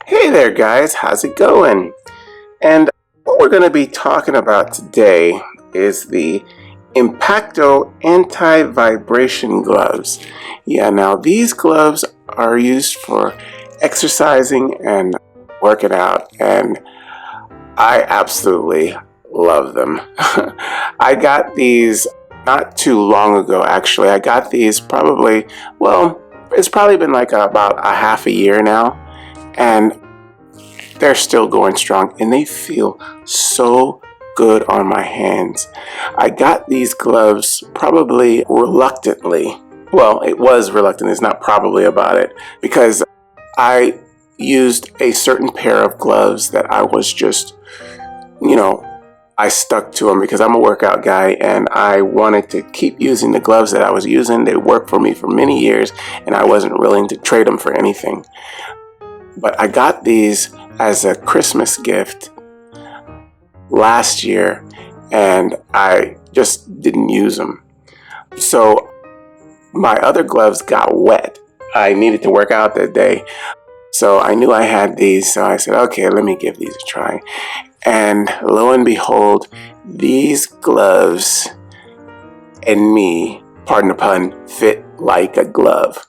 Hey there guys, how's it going? And what we're going to be talking about today is the Impacto anti-vibration gloves. Yeah, now these gloves are used for exercising and working out, and I absolutely love them. I got these not too long ago, actually. I got these probably, well, it's probably been like about a half a year now, and they're still going strong, and they feel so good on my hands. I got these gloves probably reluctantly. Well, it was reluctant, it's not probably about it, because I used a certain pair of gloves that I was just, I stuck to them because I'm a workout guy and I wanted to keep using the gloves that I was using. They worked for me for many years and I wasn't willing to trade them for anything. But I got these as a Christmas gift last year and I just didn't use them. So my other gloves got wet. I needed to work out that day. So I knew I had these, so I said, okay, let me give these a try. And lo and behold, these gloves and me, pardon the pun, fit like a glove.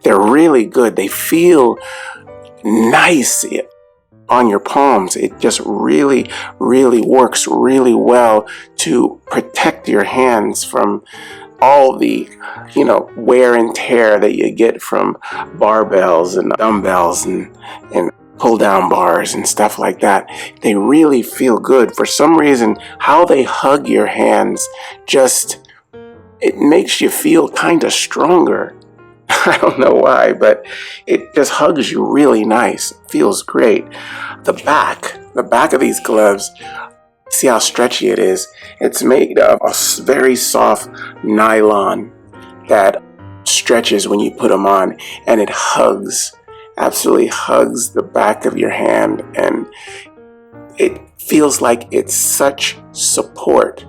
They're really good. They feel nice on your palms. It just really, really works really well to protect your hands from all the, wear and tear that you get from barbells and dumbbells and pull down bars and stuff like that. They really feel good. For some reason, how they hug your hands it makes you feel kind of stronger. I don't know why, but it just hugs you really nice. It feels great. The back of these gloves, see how stretchy it is? It's made of a very soft nylon that stretches when you put them on, and it absolutely hugs the back of your hand, and it feels like it's such support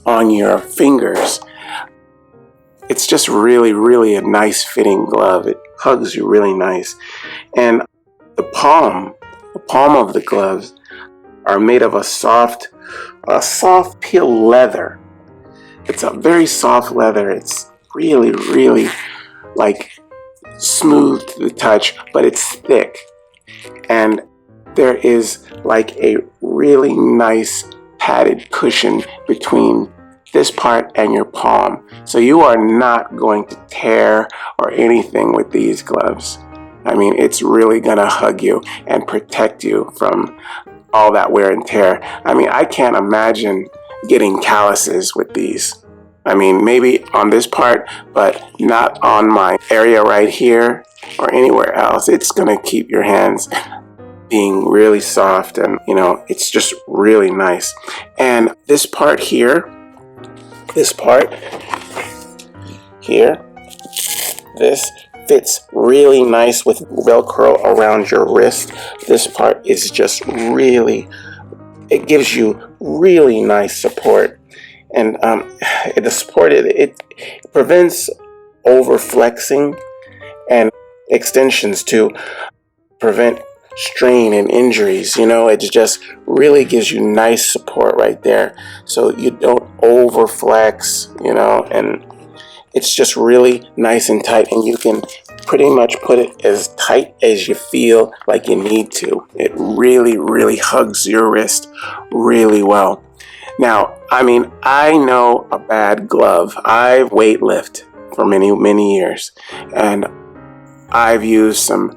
on your fingers. It's just really, really a nice fitting glove. It hugs you really nice. And the palm of the gloves are made of a soft peel leather. It's a very soft leather. It's really, really like smooth to the touch, but it's thick. And there is like a really nice padded cushion between this part and your palm. So you are not going to tear or anything with these gloves. I mean, it's really gonna hug you and protect you from all that wear and tear. I mean, I can't imagine getting calluses with these. I mean, maybe on this part, but not on my area right here or anywhere else. It's gonna keep your hands being really soft, and it's just really nice. And this part here, this fits really nice with Velcro around your wrist. This part is just really, it gives you really nice support. And the support, it prevents over flexing and extensions to prevent strain and injuries. It just really gives you nice support right there, so you don't over flex, and it's just really nice and tight, and you can pretty much put it as tight as you feel like you need to. It really, really hugs your wrist really well. Now, I mean, I know a bad glove. I've weightlifted for many, many years, and I've used some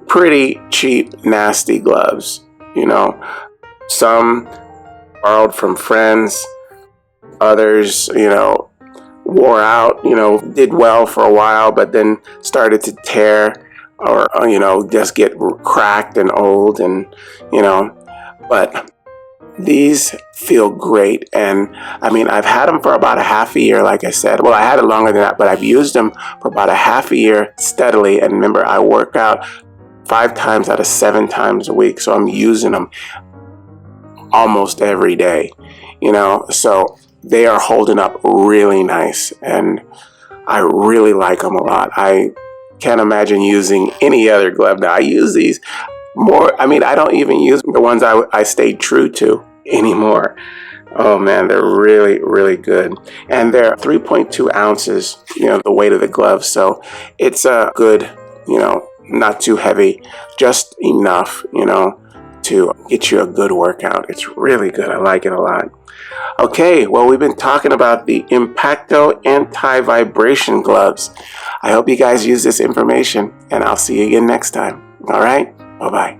pretty cheap, nasty gloves. Some borrowed from friends, others, wore out, did well for a while, but then started to tear or, just get cracked and old, and, but these feel great. And I mean, I've had them for about a half a year, like I said. Well, I had it longer than that, but I've used them for about a half a year steadily. And remember, I work out 5 times out of 7 times a week, so I'm using them almost every day, so they are holding up really nice, and I really like them a lot. I can't imagine using any other glove. Now, I use these more. I mean, I don't even use the ones I stayed true to anymore. Oh man, they're really, really good. And they're 3.2 ounces, the weight of the glove. So it's a good, not too heavy, just enough, to get you a good workout. It's really good. I like it a lot. Okay, well, we've been talking about the Impacto anti-vibration gloves. I hope you guys use this information, and I'll see you again next time. All right, bye-bye.